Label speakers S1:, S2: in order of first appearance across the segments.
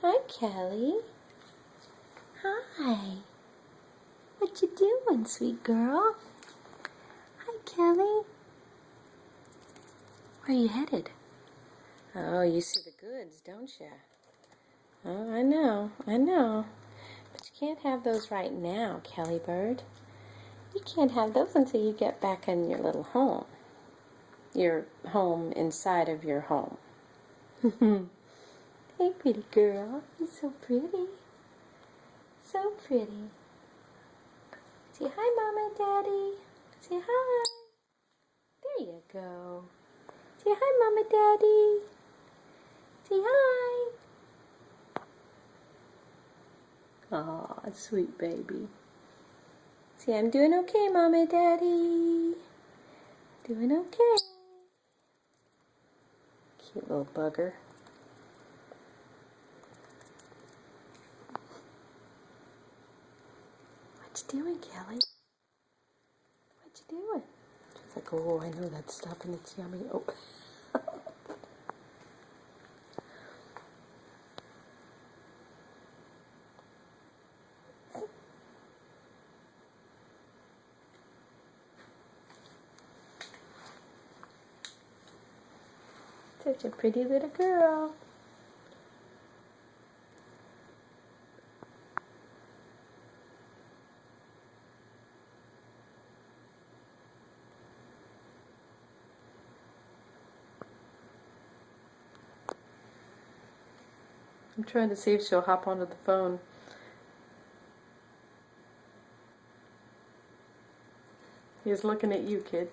S1: Hi, Kelly. Hi. What you doing, sweet girl? Hi, Kelly. Where you headed? Oh, you see the goods, don't you? Oh, I know. But you can't have those right now, Kelly Bird. You can't have those until you get back in your little home. Your home inside of your home. Hey, pretty girl. You're so pretty. So pretty. Say hi, Mama and Daddy. Say hi. There you go. Say hi, Mama, Daddy. Say hi. Aw, sweet baby. Say, I'm doing okay, Mama, Daddy. Doing okay. Cute little bugger. What you doing, Kelly? What you doing? She's like, oh, I know that stuff and it's yummy. Oh. Such a pretty little girl. I'm trying to see if she'll hop onto the phone. He's looking at you, kid.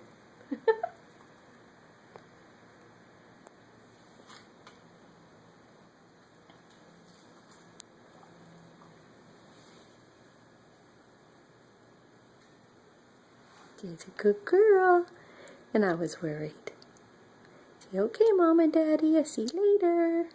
S1: She's a good girl. And I was worried. Say, okay, Mom and Daddy, I'll see you later.